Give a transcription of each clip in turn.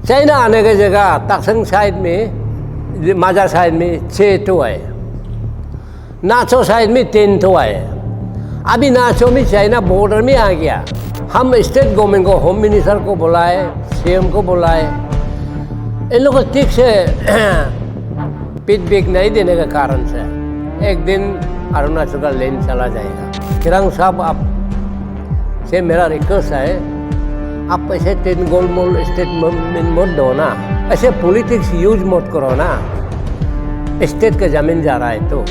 China आने की जगह तक्संग साइड में, माजा साइड में 6 तो है, नाचो साइड में 3 तो है। अभी नाचो में चाइना बॉर्डर में आ गया। हम स्टेट गवर्नमेंट को, होम मिनिस्टर को बुलाए, सीएम को बुलाए, इन लोगों को ठीक से फीडबैक नहीं देने के कारण से एक दिन अरुणाचल का लेन चला जाएगा। किरंग साहब, आप से मेरा रिक्वेस्ट है, आप ऐसे 3 गोलमोल स्टेटमेंट मत दो ना, ऐसे पॉलिटिक्स यूज मत करो ना। स्टेट का जमीन जा रहा है तो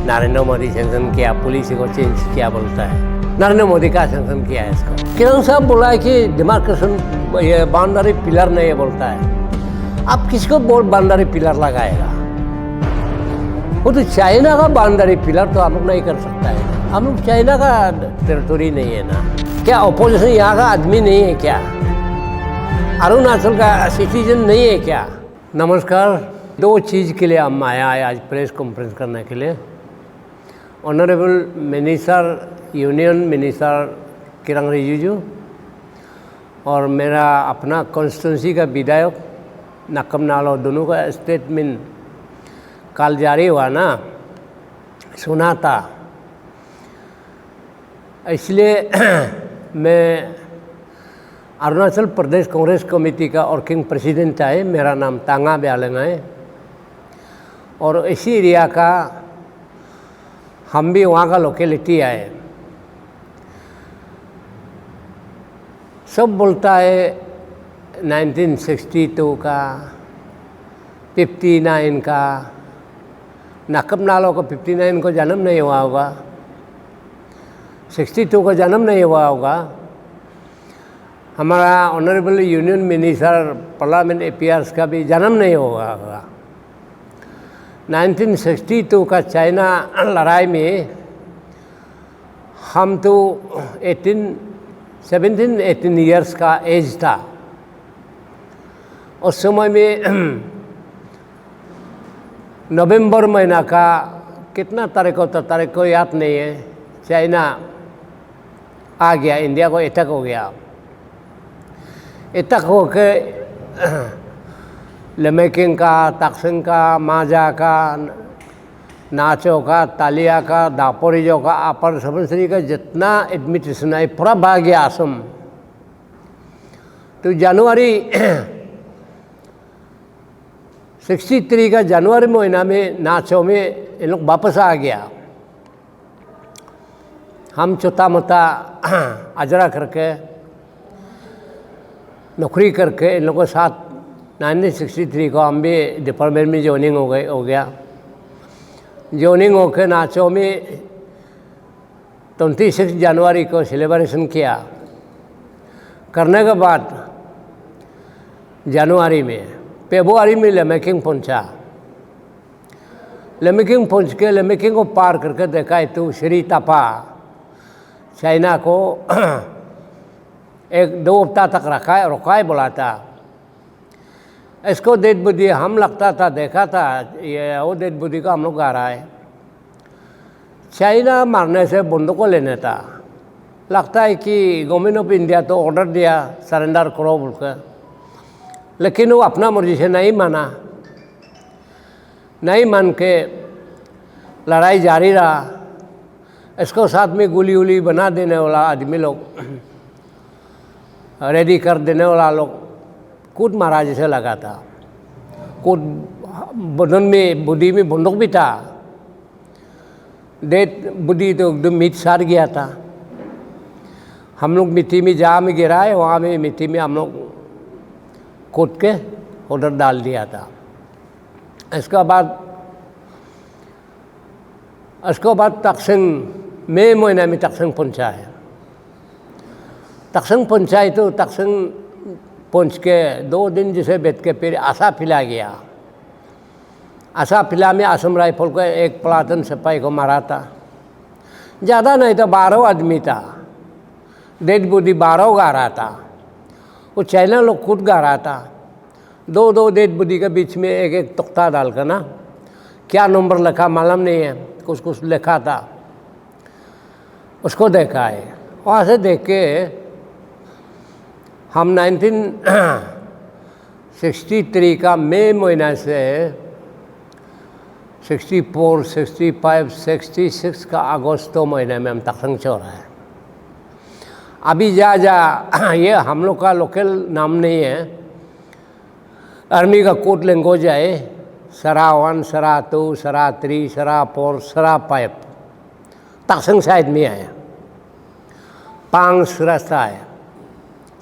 नरेंद्र मोदी सैंक्शन किया, पुलिस को चेंज किया बोलता है। नरेंद्र मोदी का सैंक्शन किया है इसको। किरण साहब बोला है कि डिमार्केशन ये बाउंड्री पिलर नहीं है बोलता है। आप किसको बोर्ड बाउंड्री पिलर लगाएगा? वो तो चाइना का बाउंड्री पिलर तो हम लोग नहीं कर सकता है। हम लोग चाइना का टेरिटोरी नहीं है ना। क्या अपोजिशन यहाँ का आदमी नहीं है क्या? अरुणाचल का सिटीजन नहीं है क्या? नमस्कार। 2 चीज़ के लिए हम आया है आज प्रेस कॉन्फ्रेंस करने के लिए। ऑनरेबल मिनिस्टर, यूनियन मिनिस्टर किरण रिजिजू और मेरा अपना कॉन्स्टिट्यूंसी का विधायक नक्कम नालो, दोनों का स्टेटमेंट कल जारी हुआ ना, सुना था। इसलिए मैं अरुणाचल प्रदेश कांग्रेस कमेटी का वर्किंग प्रेसिडेंट है। मेरा नाम तांगा ब्यालंग है और इसी एरिया का हम भी वहाँ का लोकेलिटी है। सब बोलता है 1962 का, 59 का, नक्कम नालो को 59 को जन्म नहीं हुआ होगा, 62 को जन्म नहीं हुआ होगा। हमारा honourable union minister parliament affairs का भी जन्म नहीं हुआ होगा। 1962 का चाइना लड़ाई में हम तो 17-18 ईयर्स का एज था। उस समय में नवंबर महीना का कितना तारीख को, तो तारीख को याद नहीं है, चाइना आ गया, इंडिया को अटैक हो गया। अटैक हो के लेमेकिंग का, तक्संग का, माजा का, नाचो का, तालिया का, दापोरिजो का, अपर सुबनसिरी का जितना एडमिनिस्ट्रेशन है पूरा भाग गया असम। तो जनवरी 63 का जनवरी महीना में नाचो में इन लोग वापस आ गया। हम छोटा मोटा अजरा करके, नौकरी करके इन लोगों के साथ 1963 को हम भी डिपार्टमेंट में ज्वाइनिंग हो गया। ज्वाइनिंग होकर नाचो में 26 जनवरी को सेलिब्रेशन किया। करने के बाद जनवरी में, फरवरी में लेमेकिंग पहुंचा। लेमेकिंग पहुंच के लेमेकिंग को पार करके देखा है तो श्री तपा चाइना को 1-2 हफ्ता तक रुका है बोला था। इसको डेड बॉडी हम लगता था, देखा था, ये वो डेड बॉडी को हम लोग आ रहा है। चाइना मारने से बंदूक को लेने था। लगता है कि गवर्नमेंट ऑफ इंडिया तो ऑर्डर दिया सरेंडर करो बोलकर, लेकिन वो अपना मर्जी से नहीं माना। नहीं मान के लड़ाई जारी रहा। इसको साथ में गोली वूली बना देने वाला आदमी लोग, रेडी कर देने वाला लोग कूद मारा जैसे लगा था। कूद बदन में, बुद्धि में बंदूक भी था। डेट बुद्धि तो एकदम मिट सार गया था। हम लोग मिट्टी में जहाँ में गिरा है वहाँ में मिट्टी में हम लोग कूद के उधर डाल दिया था। इसके बाद तक्संग मई महीने में तक्संग पहुँचा है। तक्संग पहुँचाई तो तक्संग पहुँच के 2 दिन जैसे बैठ के फिर आशा फिला गया। आशा फिला में असम राइफल को एक प्लाटून सिपाही को मारा था। ज़्यादा नहीं तो 12 आदमी था। डेड बॉडी 12 गा रहा था। वो चाइना लोग खुद गा रहा था। 2 डेड बॉडी के बीच में एक तख्ता डाल कर ना, क्या नंबर लिखा मालूम नहीं है, कुछ लिखा था। उसको देखा है। वहाँ से देख के हम 63 का मई महीना से 64, 65, 66 का अगस्त महीने में हम तखसंग से हो रहा है। अभी ये हम लोग का लोकल नाम नहीं है, आर्मी का कोड लैंग्वेज है। सरा 1, सरा 2, सरा 3, सरा 4, सरा 5 तखसंग साइड में है। 5 रास्ता है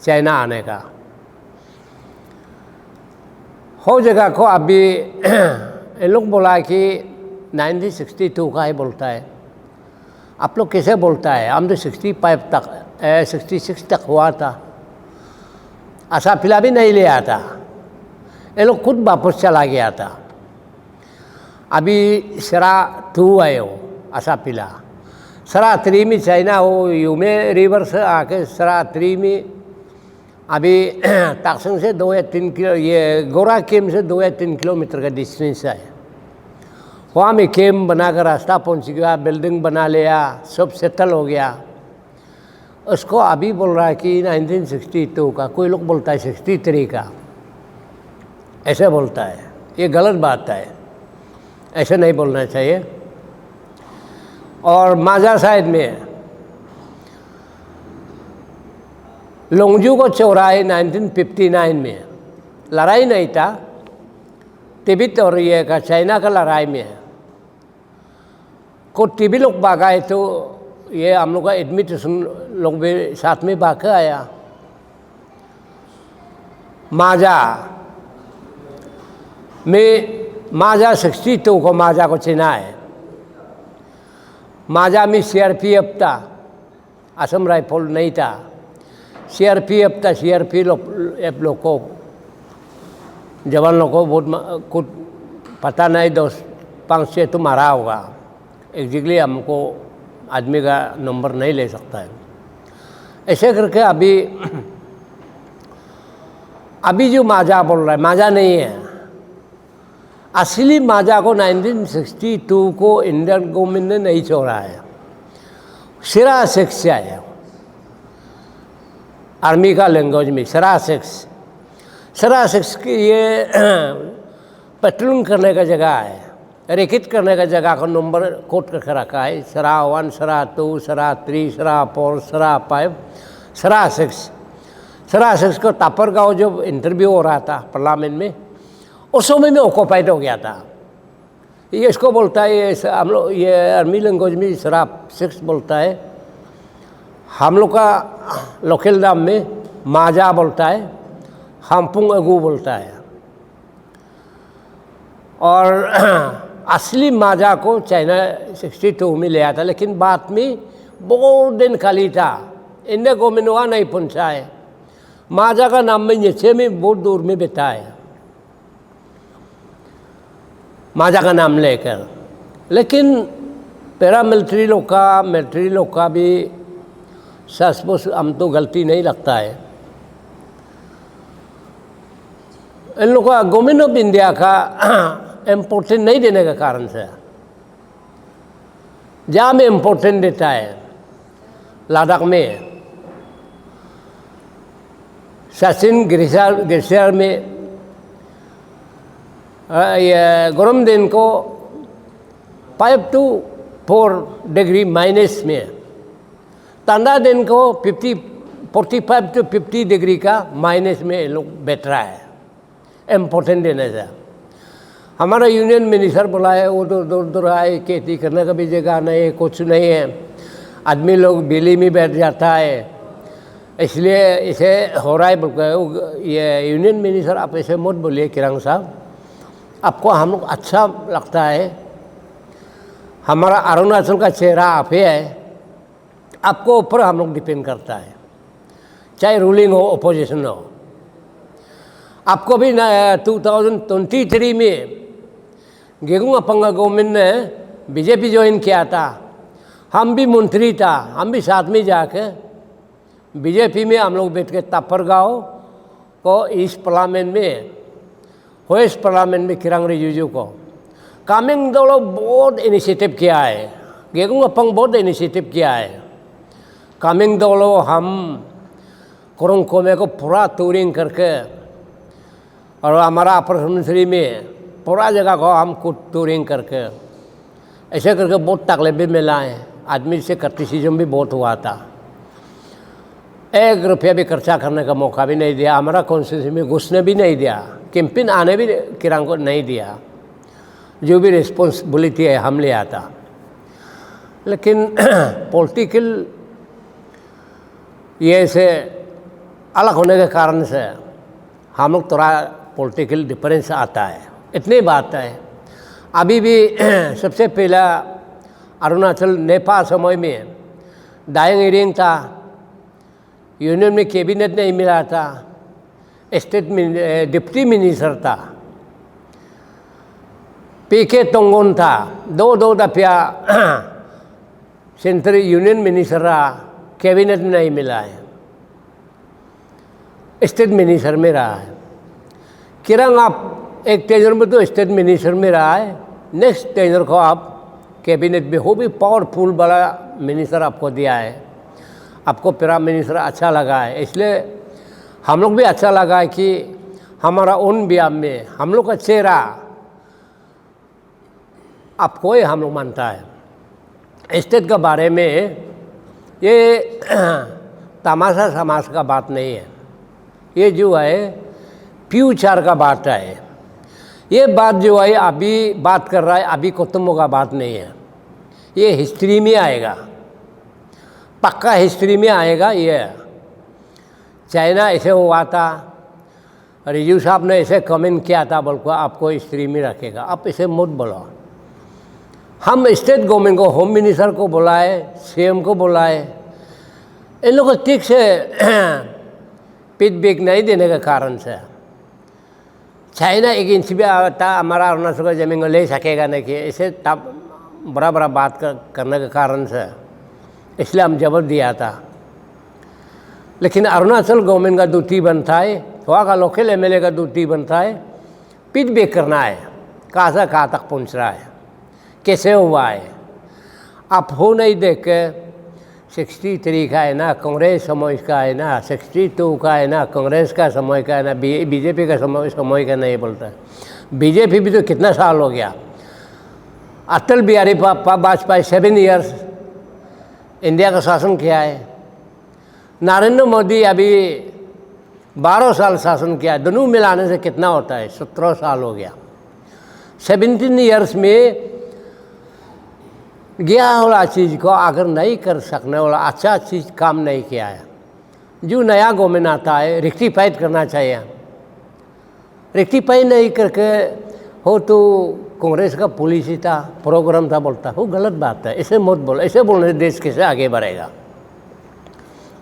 चाइना आने का। हो जगह को अभी इन लोग बोला कि 1962 का ही बोलता है। आप लोग कैसे बोलता है? हम तो 65 तक 66 तक हुआ था। आशा पिला भी नहीं ले आता, ये लोग खुद वापस चला गया था। अभी सरा 2 है वो आशा पिला। सरा 3 में चाइना वो यूमे रिवर से आके सरा 3 में अभी तखसंग से 2 या 3 किलो, ये गोरा केम से 2 या 3 किलोमीटर का डिस्टेंस है। वहाँ में केम बनाकर रास्ता पहुँच गया, बिल्डिंग बना लिया, सब सेटल हो गया। उसको अभी बोल रहा है कि 1962 का, कोई लोग बोलता है 63 का, ऐसे बोलता है। ये गलत बात है, ऐसे नहीं बोलना चाहिए। और माजा साइड में लोंगजू को चौराहे 1959 में लड़ाई नहीं था, तिब्बत और ये का चाइना का लड़ाई में है। को टीबी लोग भागा तो ये हम लोग का एडमिटेशन लोग भी साथ में भाग आया। माजा में माजा 62 को माजा को चिना है। माजा में CRPF था, असम राइफल नहीं था। CRPF था। CRPF लोग को जवान लोग को बहुत कुछ पता नहीं, 2-5 तो मारा होगा। एग्जैक्टली हमको आदमी का नंबर नहीं ले सकता है। ऐसे करके अभी जो माजा बोल रहा है, माजा नहीं है। असली माजा को 1962 को इंडियन गवर्नमेंट ने नहीं छोड़ा है। सिरा 6 से आया आर्मी का लैंग्वेज में। सिरा 6 की ये पेट्रोलिंग करने का जगह है, रेकिट करने का जगह का नंबर कोड करके रखा है। सरा 1, सरा 2, सरा 3, सरा 4, सरा 5, सरा 6। सरा 6 को तापर गाँव जो इंटरव्यू हो रहा था पार्लियामेंट में, उस समय में ऑक्यूपाइड हो गया था। ये इसको बोलता है, ये हम लोग ये आर्मी लैंग्वेज में सरा 6 बोलता है। हम लोग का लोकल नाम में माजा बोलता है, हामपुंग अगू बोलता है। और असली माजा को चाइना 62 में ले आया था, लेकिन बाद में बहुत दिन खाली था। इंडिया गवर्नमेंट वहाँ नहीं पहुँचा है। माजा का नाम में नीचे में बहुत दूर में बैठा है माजा का नाम लेकर। लेकिन पैरामिलिट्री लोग का, मिलिट्री लोग का भी सचमुच हम तो गलती नहीं लगता है। इन लोगों का गवर्नमेंट ऑफ इंडिया का इम्पोर्टेंट नहीं देने का कारण से, जहाँ में इम्पोर्टेंट देता है लद्दाख में, सचिन ग्लेशियर में ये गर्म दिन को 5 to 4 डिग्री माइनस में, ठंडा दिन को 45 to 50 डिग्री का माइनस में लोग बैठ रहा है। इम्पोर्टेंट देने से हमारा यूनियन मिनिस्टर बोला है, वो तो दूर दूर आए, खेती करने का भी जगह नहीं है, कुछ नहीं है, आदमी लोग बिजली में बैठ जाता है, इसलिए इसे हो रहा है बोल। ये यूनियन मिनिस्टर आप ऐसे मत बोलिए किरंग साहब, आपको हम लोग अच्छा लगता है। हमारा अरुणाचल का चेहरा आप ही है, आपको ऊपर हम लोग डिपेंड करता है, चाहे रूलिंग हो अपोजिशन हो। आपको भी 2023 में गेगुंग अपंगा गवर्नमेंट ने बीजेपी ज्वाइन किया था, हम भी मंत्री था, हम भी साथ में जाके बीजेपी में हम लोग बैठ के तापर गाँव को ईस्ट पार्लियामेंट में, वेस्ट पार्लियामेंट में किरंग रिजिजू को कामेंग दो लोग बहुत इनिशिएटिव किया है, गेगुंग अपंग बहुत इनिशिएटिव किया है। कामेंग दो लोग हम कोरंग कोमे को पूरा टूरिंग करके और हमारा अपॉर्चुनिटी में पूरा जगह को हम खुद टूरिंग करके ऐसे करके बहुत तकलीफ भी मिला है, आदमी से क्रिटिसिज्म भी बहुत हुआ था। 1 रुपया भी खर्चा करने का मौका भी नहीं दिया, हमारा कॉन्स्टिट्यूंसी में घुसने भी नहीं दिया, कैंपेन आने भी किरांग को नहीं दिया। जो भी रिस्पॉन्सिबिलिटी है हम ले आता, लेकिन पॉलिटिकल ये से अलग होने के कारण से हम लोग थोड़ा पॉलिटिकल डिफरेंस आता है, इतनी बात है। अभी भी सबसे पहला अरुणाचल नेपाल समय में दाइंग इरिंग था, यूनियन में कैबिनेट नहीं मिला था, स्टेट डिप्टी मिनिस्टर था, पीके तोंगोन था, 2 दफा सेंट्रल यूनियन मिनिस्टर रहा, कैबिनेट में नहीं मिला है, स्टेट मिनिस्टर में रहा है। किरंग आप एक टेंजर में तो स्टेट मिनिस्टर में रहा है, नेक्स्ट टेंजर को आप कैबिनेट में, वो भी पावरफुल बड़ा मिनिस्टर आपको दिया है, आपको प्राइम मिनिस्टर अच्छा लगा है, इसलिए हम लोग भी अच्छा लगा है कि हमारा उन बियाम में हम लोग का चेहरा आपको ही हम लोग मानता है। स्टेट के बारे में ये तमाशा समाज का बात नहीं है, ये जो है फ्यूचर का बात है। ये बात जो है अभी बात कर रहा है, अभी खत्म का बात नहीं है, ये हिस्ट्री में आएगा, पक्का हिस्ट्री में आएगा। ये चाइना ऐसे हुआ था, रिजू साहब ने ऐसे कमेंट किया था, बोल को आपको हिस्ट्री में रखेगा, आप इसे मत बोलो। हम स्टेट गवर्नमेंट को, होम मिनिस्टर को बुलाए, सीएम को बुलाए, इन लोगों को ठीक से फीडबैक नहीं देने के कारण से चाइना 1 इंच भी आता हमारा अरुणाचल का जमीन को ले सकेगा नहीं, कि इसे तब बड़ा बात करने के कारण से इसलिए हम जवाब दिया था। लेकिन अरुणाचल गवर्नमेंट का ड्यूटी बनता है, वहाँ का लोकल एमएलए का ड्यूटी बनता है, फीडबैक करना है, कहाँ से कहाँ तक पहुँच रहा है, कैसे हुआ है। आप हो नहीं देख के 63 का है ना, कांग्रेस समय का है ना, 62 का है ना, कांग्रेस का समय का है ना, बीजेपी का समय का नहीं बोलता है। बीजेपी भी तो कितना साल हो गया, अटल बिहारी वाजपेयी 7 इयर्स इंडिया का शासन किया है, नरेंद्र मोदी अभी 12 साल शासन किया है, दोनों मिलाने से कितना होता है, 17 साल हो गया। 17 इयर्स में गया वाला चीज़ को अगर नहीं कर सकने वाला अच्छा चीज़ काम नहीं किया है, जो नया गवर्नमेंट आता है रेक्टिफाइड करना चाहिए। रेक्टिफाई नहीं करके हो तो कांग्रेस का पॉलिसी था, प्रोग्राम था, बोलता वो गलत बात है, ऐसे मत बोलो, ऐसे बोलने से देश कैसे आगे बढ़ेगा।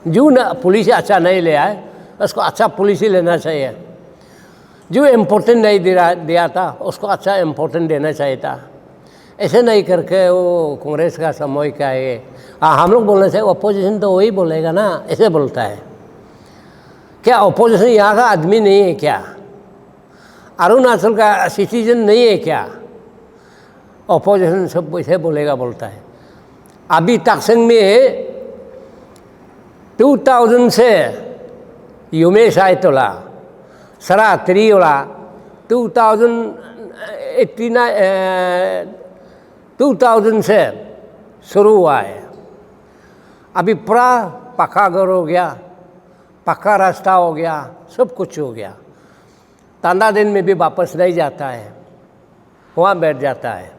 जो पॉलिसी अच्छा नहीं ले आए उसको अच्छा पॉलिसी लेना चाहिए, जो इम्पोर्टेंट नहीं दिया था उसको अच्छा इम्पोर्टेंट देना चाहिए था। ऐसे नहीं करके वो कांग्रेस का समय का है, हाँ हम लोग बोलने से अपोजिशन तो वही बोलेगा ना, ऐसे बोलता है। क्या अपोजिशन यहाँ का आदमी नहीं है क्या? अरुणाचल का सिटीजन नहीं है क्या? अपोजिशन सब ऐसे बोलेगा, बोलता है। अभी तकसंग में 2000 से युमेश आयतोला सरा त्रियोला 2000 से शुरू हुआ है। अभी पूरा पक्का घर हो गया, पक्का रास्ता हो गया, सब कुछ हो गया। तांदा दिन में भी वापस नहीं जाता है, वहाँ बैठ जाता है।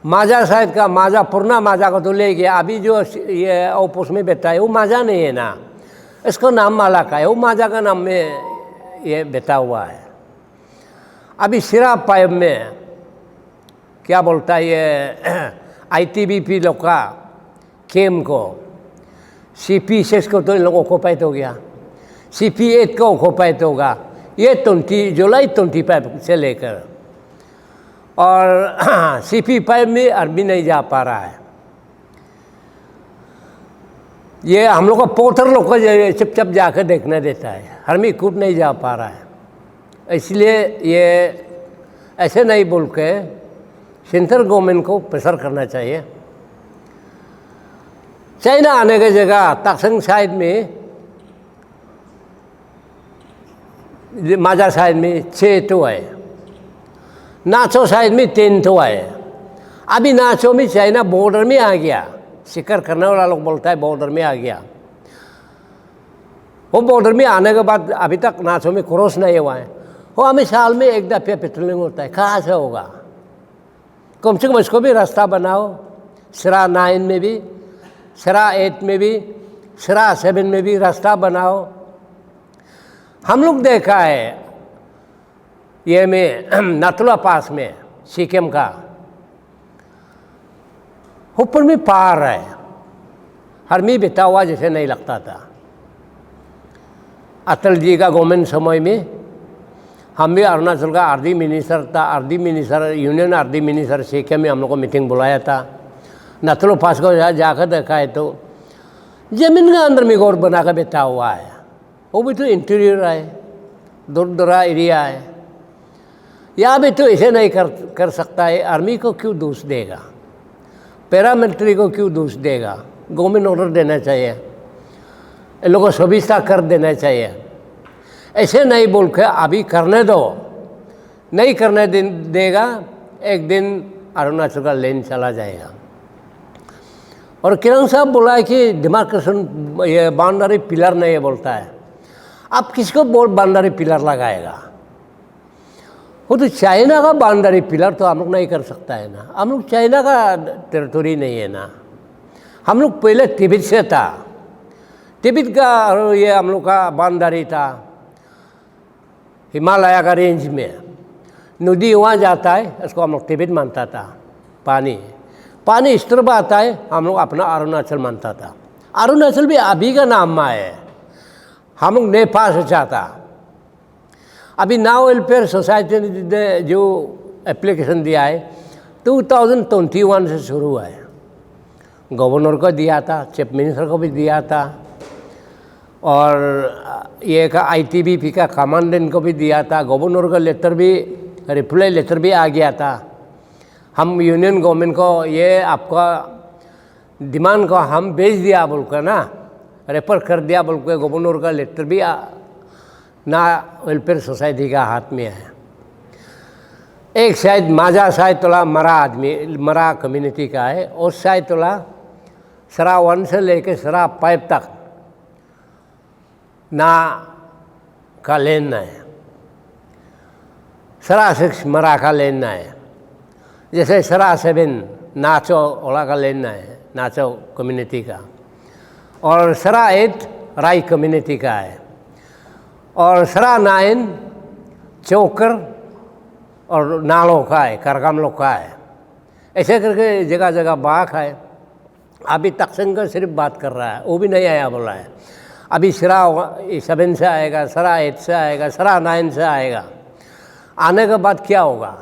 माजा शायद का माजा पुरना माजा को तो ले गया, अभी जो ये ओपोस में बैठा है वो माजा नहीं है ना, इसका नाम माला का है, वो माजा का नाम में ये बैठा हुआ है। अभी सिरा पाइप में क्या बोलता है ये आईटीबीपी लोग का केम को, CP6 को तो इन लोगों को ऑक्युपाइड हो गया, CP8 को ऑक्युपाइड होगा, ये जुलाई 25 से लेकर, और CP5 में अरबी नहीं जा पा रहा है। ये हम लोग को पोथर लोग को चुपचाप जाकर देखने देता है, हरमी कूट नहीं जा पा रहा है। इसलिए ये ऐसे नहीं बोल के सेंट्रल गवर्नमेंट को प्रेशर करना चाहिए। चाइना आने की जगह तकसंग साइड में माजा साइड में 6 तो है, नाचो साइड में 3 तो है। अभी नाचो में चाइना बॉर्डर में आ गया, शिकार करने वाला लोग बोलता है बॉर्डर में आ गया। वो बॉर्डर में आने के बाद अभी तक नाचो में क्रॉस नहीं हुआ है। वो हमें साल में एक दफ़े पेट्रोलिंग होता है, कहाँ से होगा? कम से कम इसको भी रास्ता बनाओ। सरा 9 में भी, सरा 8 में भी, सरा 7 में भी रास्ता बनाओ। हम लोग देखा है ये में नथुला पास में सिक्किम का ऊपर में पहाड़ है, हरमी बिता हुआ जैसे नहीं लगता था। अटल जी का गवर्नमेंट समय में हम भी अरुणाचल का आरडी मिनिस्टर था, RD minister union RD minister Sikkim में हम लोग को मीटिंग बुलाया था। नथुला पास को जाकर देखा है तो जमीन का अंदर में घोर बना कर बैठा हुआ है। वो भी तो इंटीरियर है, दूर दरा एरिया है। यहाँ भी तो ऐसे नहीं कर सकता है। आर्मी को क्यों दोष देगा, पैरामिलिट्री को क्यों दोष देगा? गवर्नमेंट ऑर्डर देना चाहिए, इन लोगों को सुविधा कर देना चाहिए। ऐसे नहीं बोल के अभी करने दो, नहीं करने देगा एक दिन अरुणाचल का लेन चला जाएगा। और किरण साहब बोला है कि डिमार्केशन ये बाउंड्री पिलर नहीं है बोलता है। आप किसको बाउंड्री पिलर लगाएगा? वो तो चाइना का बाउंड्री पिलर तो हम लोग नहीं कर सकता है ना। हम लोग चाइना का टेरिटोरी नहीं है ना। हम लोग पहले तिब्बत से था, तिब्बत का ये हम लोग का बाउंड्री था। हिमालय का रेंज में नदी वहाँ जाता है, इसको हम लोग तिब्बत मानता था। पानी इस तरफ आता है, हम लोग अपना अरुणाचल मानता था। अरुणाचल भी अभी का नाम है, हम लोग नेपाल से चाहता। अभी नाव वेलफेयर सोसाइटी ने जो एप्लीकेशन दिया है 2021 से शुरू हुआ है। गवर्नर को दिया था, चीफ मिनिस्टर को भी दिया था, और ये का ITBP का कमांडेंट को भी दिया था। गवर्नर का लेटर भी, रिप्लाई लेटर भी आ गया था। हम यूनियन गवर्नमेंट को ये आपका डिमांड को हम भेज दिया बोल कर ना, रेफर कर दिया बोल के गवर्नर का लेटर भी ना वेलफेयर सोसाइटी का हाथ में है। एक शायद माजा साइड तोला मरा कम्युनिटी का है, और साइड तोला सरा 1 से लेके सरा 5 तक ना का लेना है। सरा 6 मरा का लेना है। जैसे सरा 7 नाचो ओला का लेना है, नाचो कम्युनिटी का। और सरा 8 राई कम्युनिटी का है। और सरा 9 चौकर और नालों का है, करगम लोग का है। ऐसे करके जगह जगह बाग है। अभी तकसंग का सिर्फ बात कर रहा है, वो भी नहीं आया बोला है। अभी सरा 7 से आएगा, सरा 8 से आएगा, सरा 9 से आएगा। आने के बाद क्या होगा?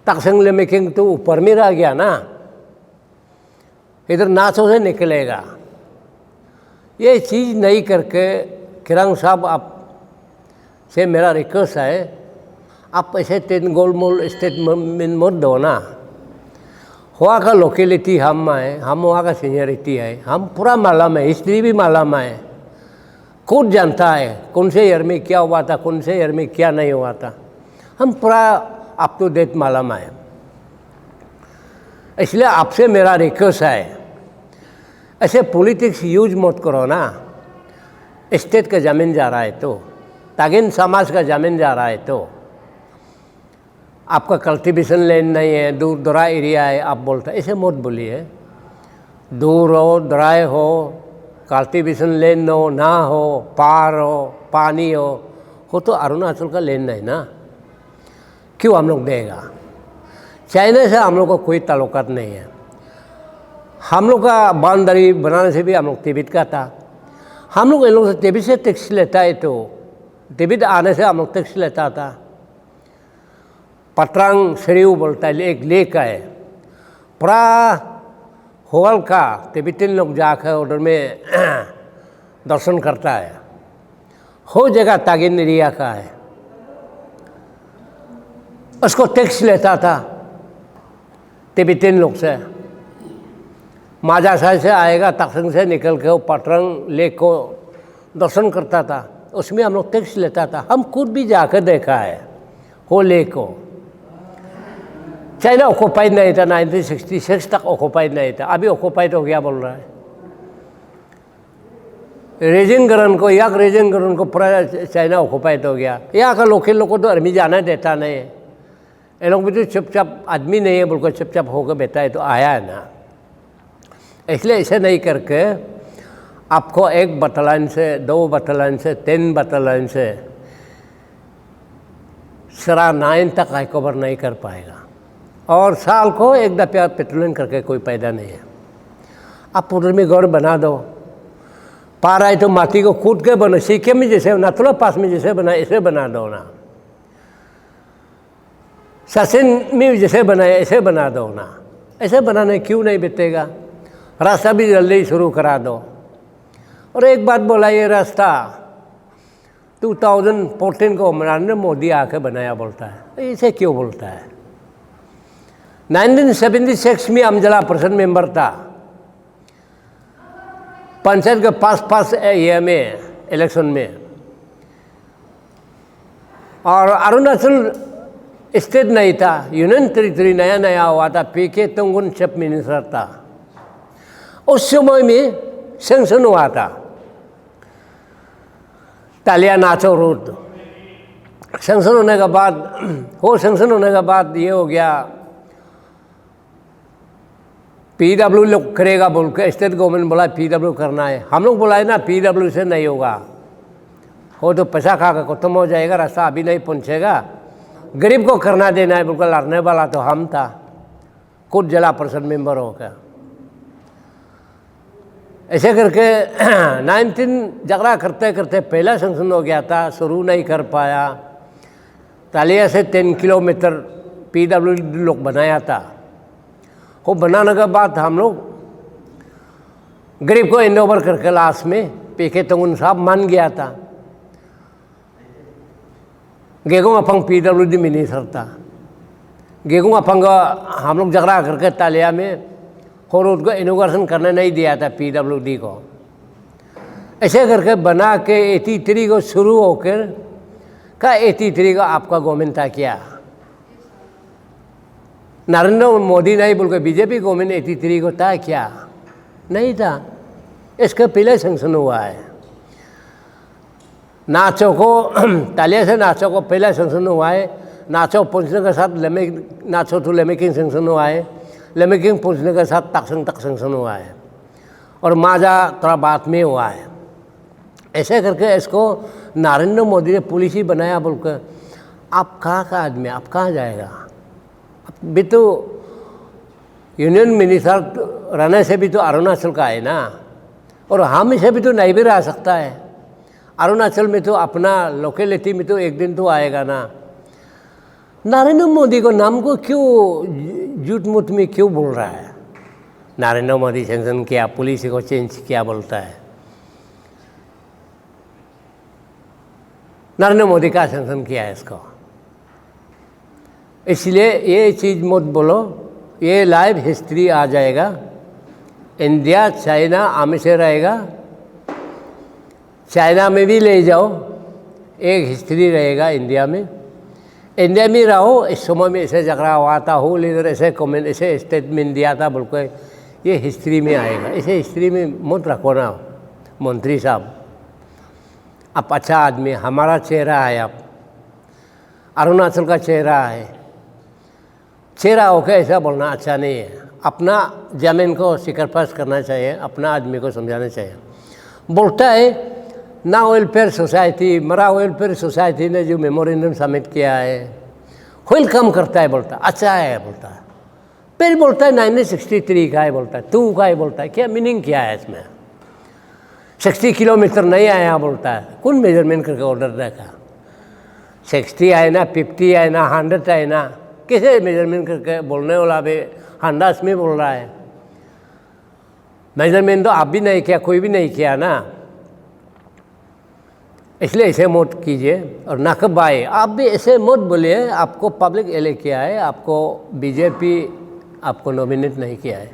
तकसंग लेमेकिंग तो ऊपर में रह गया ना, इधर नाचों से निकलेगा। ये चीज़ नहीं करके किरण साहब आप से मेरा रिक्वेस्ट है, आप ऐसे 10 गोलमोल स्टेटमेंट मत दो ना। वहाँ का लोकेलिटी हम है, हम वहाँ का सीनियरिटी है, हम पूरा मालूम है, हिस्ट्री भी मालूम है, खुद जानता है कौन से ईयर में क्या हुआ था, कौन से ईयर में क्या नहीं हुआ था। हम पूरा अप टू डेट मालूम है। इसलिए आपसे मेरा रिक्वेस्ट है, ऐसे पॉलिटिक्स यूज मत करो ना। स्टेट का ज़मीन जा रहा है तो, तागिन समाज का ज़मीन जा रहा है तो, आपका कल्टीवेशन लैंड नहीं है, दूर दरा एरिया है, आप बोलते ऐसे मत बोलिए। दूर हो, दराए हो, कल्टीवेशन लैंड हो ना हो, पार हो, पानी हो तो अरुणाचल का लैंड है ना, क्यों हम लोग देगा? चाइना से हम लोग को कोई ताल्लुकात नहीं है। हम लोग का बाउंड्री बनाने से भी हम लोग तिब्बत का था। हम लोग इन लोग से तिब्बत से टैक्स लेता है, तो तिब्बत आने से हम लोग टैक्स लेता था। पत्रांग शरीव बोलता है, एक लेक है पूरा होल का, तिब्बतिन लोग जाकर उधर में दर्शन करता है। हो जगह तागिन एरिया का है, उसको टैक्स लेता था तिब्बतिन लोग से। माजा साइड से आएगा, तकसंग से निकल के वो पटरंग लेक को दर्शन करता था। उसमें हम लोग टैक्स लेता था। हम खुद भी जाकर देखा है होले को। चाइना ऑक्युपाइड नहीं था, 1966 तक ऑक्युपाइड नहीं था, अभी ऑक्युपाइड हो गया बोल रहा है। रेजिंगरन को पूरा चाइना ऑक्युपाइड हो गया। यहाँ का लोकल लोग को तो आर्मी जाना देता नहीं है। ये लोग भी तो चुपचाप, आदमी नहीं है बोलकर चुपचाप होकर बैठा है तो आया है ना। इसलिए ऐसे नहीं करके आपको 1 बटालियन से 2 बटालियन से 3 बटालियन से सरा 9 तक रिकवर नहीं कर पाएगा। और साल को 1 दफा पेट्रोलिंग करके कोई फायदा नहीं है। आप पूरे में घर बना दो, पा रहा है तो माटी को कूद के बनो, सीखे में जैसे ना, थोड़ा पास में जैसे बना ऐसे बना दो ना, सचिन में जैसे बनाए ऐसे बना दो ना। ऐसे बनाने क्यों नहीं बीतेगा? रास्ता भी जल्दी शुरू करा दो। और एक बात बोला, ये रास्ता 2014 को नरेंद्र मोदी आके बनाया बोलता है, ऐसे क्यों बोलता है? 1976 में हम जिला परिषद मेंबर था, पंचायत के पास ये में इलेक्शन में, और अरुणाचल स्टेट नहीं था, यूनियन टेरिटरी नया हुआ था, पीके तंगुन चीफ मिनिस्टर था। उस समय में सेंक्शन हुआ था तालिया नाचो रोड। सेंक्शन होने के बाद ये हो गया, पीडब्ल्यू लोग करेगा बोल के स्टेट गवर्नमेंट बोला पीडब्ल्यू करना है। हम लोग बोला है ना पीडब्ल्यू से नहीं होगा, वो तो पैसा खा कर खत्म हो जाएगा, रास्ता अभी नहीं पहुंचेगा, गरीब को करना देना है बिल्कुल। लड़ने वाला तो हम था, खुद जिला परिषद मेंबर होकर। ऐसे करके 19 झगड़ा करते करते पहला सेंक्शन हो गया था, शुरू नहीं कर पाया। तालिया से 10 किलोमीटर पीडब्ल्यू लोग बनाया था। वो बनाने के बाद हम लोग गरीब को हैंड ओवर करके लास्ट में पीके तंगुन साहब मान गया था। गेगों अपंग पीडब्ल्यूडी मिनिस्टर था। गेगों अपंग हम लोग झगड़ा करके तालिया में और उसको इनोग्रेशन करने नहीं दिया था पीडब्ल्यूडी को। ऐसे करके बना के 83 को शुरू होकर का 83 को आपका गवर्नमेंट था क्या? नरेंद्र मोदी नहीं बोल के बीजेपी गवर्नमेंट 83 को था क्या? नहीं था। इसके पहले सेंक्शन हुआ है। नाचो को तालिया से नाचो को पहला सेंक्शन हुआ है। नाचो पहुँचने के साथ नाचो तो लेमेकिंग सेंक्शन हुआ है। लेमेकिंग पहुँचने के साथ तकसंग तक सेंक्शन हुआ है। और माजा थोड़ा बाद में हुआ है। ऐसे करके इसको नरेंद्र मोदी ने पुलिस ही बनाया बोल कर। आप कहाँ का आदमी, आप कहाँ जाएगा? भी तो यूनियन मिनिस्टर रहने से भी तो अरुणाचल का है ना, और हम इसे भी तो नहीं भी रह सकता है। अरुणाचल में तो अपना लोकेलिटी में तो एक दिन तो आएगा ना। नरेंद्र मोदी को नाम को क्यों झूठ मूठ में क्यों बोल रहा है? नरेंद्र मोदी सेंक्शन किया, पुलिस को चेंज किया बोलता है। नरेंद्र मोदी का सेंक्शन किया है इसको। इसलिए ये चीज़ मत बोलो, ये लाइव हिस्ट्री आ जाएगा। इंडिया चाइना हमेशा रहेगा। चाइना में भी ले जाओ, एक हिस्ट्री रहेगा इंडिया में। इंडिया में रहो, इस समय में ऐसे झगड़ा हुआ था, हो लीडर ऐसे कमेंट ऐसे स्टेटमेंट दिया था बोल के, ये हिस्ट्री में आएगा। इसे हिस्ट्री में मत रखो ना मंत्री साहब। आप अच्छा आदमी, हमारा चेहरा है, आप अरुणाचल का चेहरा है। चेहरा होकर ऐसा बोलना अच्छा नहीं है। अपना जमीन को सिकरपास करना चाहिए, अपना आदमी को समझाना चाहिए। बोलता है ना वेलफेयर सोसाइटी, मरा वेलफेयर सोसाइटी ने जो मेमोरेंडम सबमिट किया है वेलकम करता है, बोलता अच्छा है बोलता है। फिर बोलता है 1963 का है बोलता है, तू का है बोलता है। क्या मीनिंग क्या है इसमें? 60 किलोमीटर नहीं आया बोलता है। कौन मेजरमेंट करके ऑर्डर देखा? 60 आए ना, 50 आए ना, 100 आए ना, कैसे मेजरमेंट करके? बोलने वाला भी 100 में बोल रहा है। मेजरमेंट तो आप भी नहीं किया, कोई भी नहीं किया ना। इसलिए ऐसे मत कीजिए। और नकबाई आप भी ऐसे मत बोलिए। आपको पब्लिक एले किया है, आपको बीजेपी आपको नॉमिनेट नहीं किया है।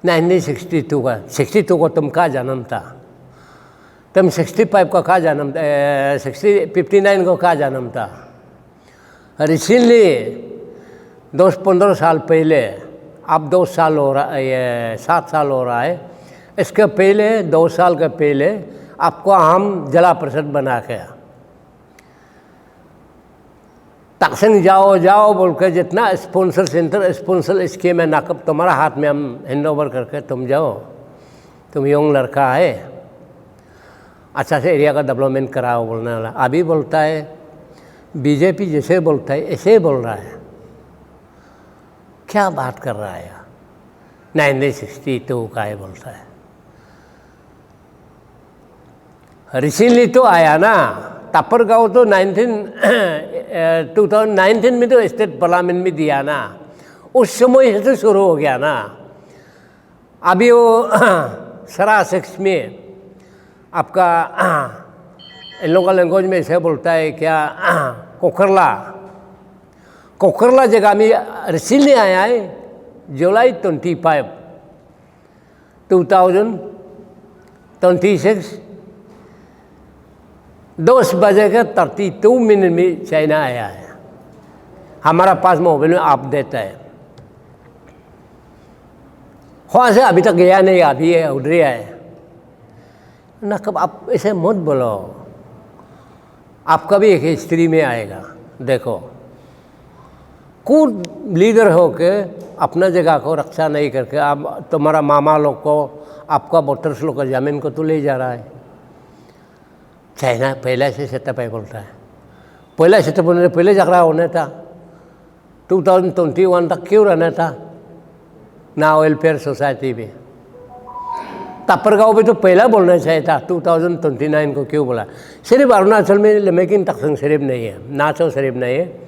1962 का 62 को तुम का जन्म था? तब 65 को कहा जन्म 59 को कहा जन्म था। रिसेंटली 10-15 साल पहले, अब 2 साल हो रहा है, ये 7 साल हो रहा है, इसके पहले 2 साल के पहले आपको हम जिला परिषद बना के तकसिंग जाओ बोल के जितना स्पॉन्सर सेंटर स्पॉन्सर स्कीम है नाकब तुम्हारा हाथ में हम हैंड ओवर करके तुम जाओ, तुम यंग लड़का है, अच्छा से एरिया का डेवलपमेंट कराओ बोलने वाला। अभी बोलता है बीजेपी जैसे बोलता है ऐसे बोल रहा है, क्या बात कर रहा है यार। 1962 का है बोलता है। रिसेंटली तो आया ना तापरगांव तो 2019 में तो स्टेट पार्लियामेंट में दिया ना, उस समय से तो शुरू हो गया ना। अभी वो सरा 6 में आपका इन लोगों का लैंग्वेज में ऐसे बोलता है क्या, कोकरला जगह में रिसेंटली आया है जुलाई 25, 2026 10 बजे के 32 मिनट में चाइना आया है। हमारा पास मोबाइल में आप देता है, वहाँ से अभी तक गया नहीं, अभी है उधर है ना। कब आप ऐसे मत बोलो, आपका भी एक हिस्ट्री में आएगा। देखो खुद लीडर हो के अपना जगह को रक्षा नहीं करके आप तुम्हारा मामा लोग को, आपका वोटर्स लोग का ज़मीन को तो ले जा रहा है। चाइना पहले से सेटअप है बोलता है, पहले सेटअप होने पहले झगड़ा होने था, 2021 तक क्यों रहना था ना वेलफेयर सोसाइटी में। तापरगांव में तो पहला बोलना चाहिए था, 2029 को क्यों बोला। सिर्फ अरुणाचल में लेकिन तकसिंग सिर्फ नहीं है, नाचो सिर्फ नहीं है,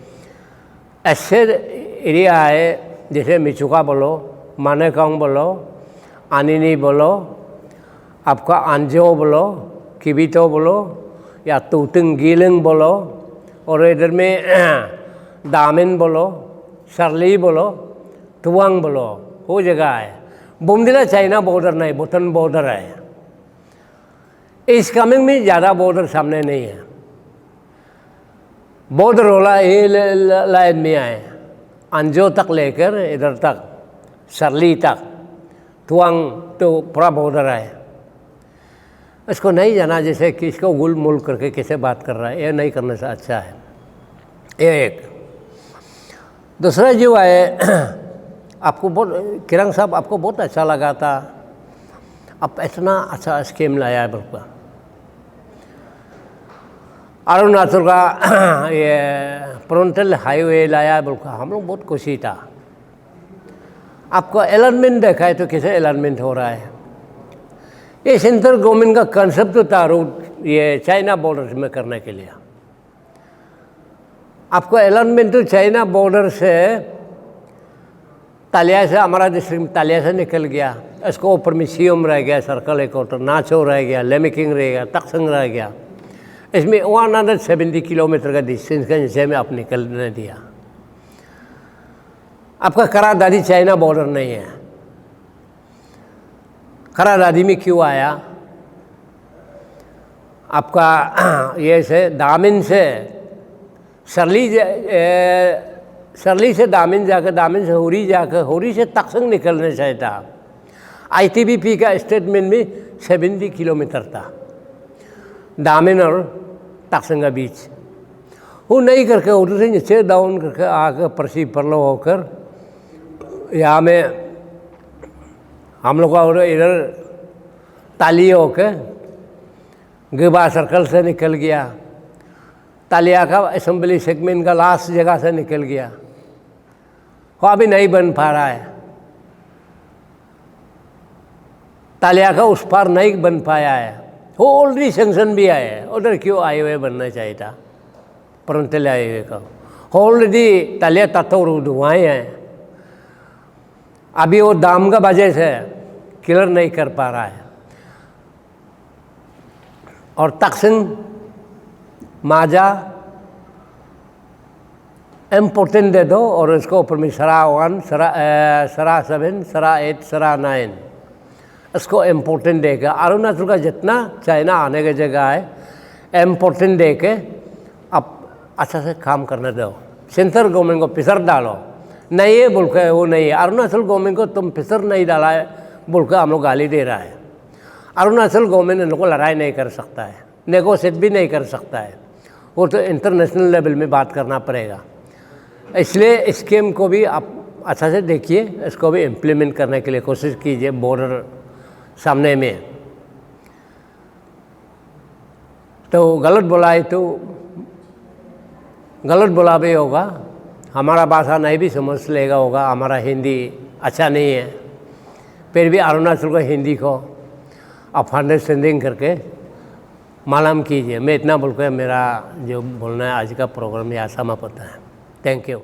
ऐसे एरिया है जैसे मिचुका बोलो, मानेकांग बोलो, आनिनी बोलो, आपका आंजो बोलो, किबितो बोलो या तुतिंग गीलिंग बोलो, और इधर में दामिन बोलो, सरली बोलो, तुवांग बोलो, वो जगह है। बुमदिला चाइना बॉर्डर नहीं, भूटान बॉर्डर है। इस कमिंग में ज़्यादा बॉर्डर सामने नहीं है, बॉर्डर वाला ये लाइन में आए, अंजो तक लेकर इधर तक सरली तक, तुवांग तो पूरा बॉर्डर है। इसको नहीं जाना जैसे कि इसको गुल मुल करके कैसे बात कर रहा है, ये नहीं करने से अच्छा है। ये एक दूसरा जो है, आपको बहुत किरण साहब आपको बहुत अच्छा लगा था, आप इतना अच्छा स्कीम लाया है बिल्कुल अरुणाचल का ये फ्रंटल हाईवे लाया है बिल्कुल, हम लोग बहुत खुशी था। आपको अलाइनमेंट देखा है तो कैसे अलाइनमेंट हो रहा है। ये सेंट्रल गवर्नमेंट का कंसेप्ट तो था रूट ये चाइना बॉर्डर में करने के लिए। आपको अलाइनमेंट तो चाइना बॉर्डर से तालिया से, हमारा डिस्ट्रिक्ट तालिया से निकल गया, इसको ऊपर में सीएम रह गया, सर्कल एक और नाचो रह गया, लेमिकिंग रह गया, तकसिंग रह गया। इसमें 170 किलोमीटर का डिस्टेंस का जैसे में आप निकलने दिया। आपका करादादी चाइना बॉर्डर नहीं है। करादादी में क्यों आया, आपका ये से दामिन से सरली से दामिन जाकर, दामिन से होरी जाकर, होरी से तकसिंग निकलने चाहिए था। आईटीबीपी का स्टेटमेंट में 70 किलोमीटर था दामिन और तकसिंग के बीच। वो नहीं करके उधर से नीचे डाउन करके आकर परसी परलो होकर यहाँ में हम लोग का इधर ताली होकर गिबा सर्कल से निकल गया, तालिया का असेंबली सेगमेंट का लास्ट जगह से निकल गया। वो अभी नहीं बन पा रहा है, तालिया का उस पार नहीं बन पाया है। वो ऑलरेडी सेंक्शन भी आया है, उधर क्यों हाईवे बनना चाहिए था फ्रंटल हाईवे का। ऑलरेडी तालिया तत्व धुआएँ हैं, अभी वो दाम का वजह से क्लियर नहीं कर पा रहा है। और तकसिंग माजा इम्पोर्टेंट दे दो और इसको ऊपर में सरा 1, सरा 7, सरा 8, सरा 9 इसको इम्पोर्टेंट दे के अरुणाचल का जितना चाइना आने की जगह है इम्पोर्टेंट दे के अब अच्छा से काम करने दो। सेंट्रल गवर्नमेंट को प्रेशर डालो, नहीं है बोल के वो नहीं है। अरुणाचल गवर्नमेंट को तुम प्रेशर नहीं डाला है बोल के हम लोग गाली दे रहा है। अरुणाचल गवर्नमेंट इन लोगों को लड़ाई नहीं कर सकता है, नेगोशिएट भी नहीं कर सकता है, वो तो इंटरनेशनल लेवल में बात करना पड़ेगा। इसलिए स्कीम को भी आप अच्छा से देखिए, इसको भी इम्प्लीमेंट करने के लिए कोशिश कीजिए बॉर्डर सामने में। तो गलत बोला है तो गलत बोला भी होगा, हमारा भाषा नहीं भी समझ लेगा होगा, हमारा हिंदी अच्छा नहीं है, फिर भी अरुणाचल को हिंदी को आप अंडरस्टैंडिंग करके मालूम कीजिए। मैं इतना बोलकर मेरा जो बोलना है आज का प्रोग्राम यहाँ समाप्त होता है। Thank you.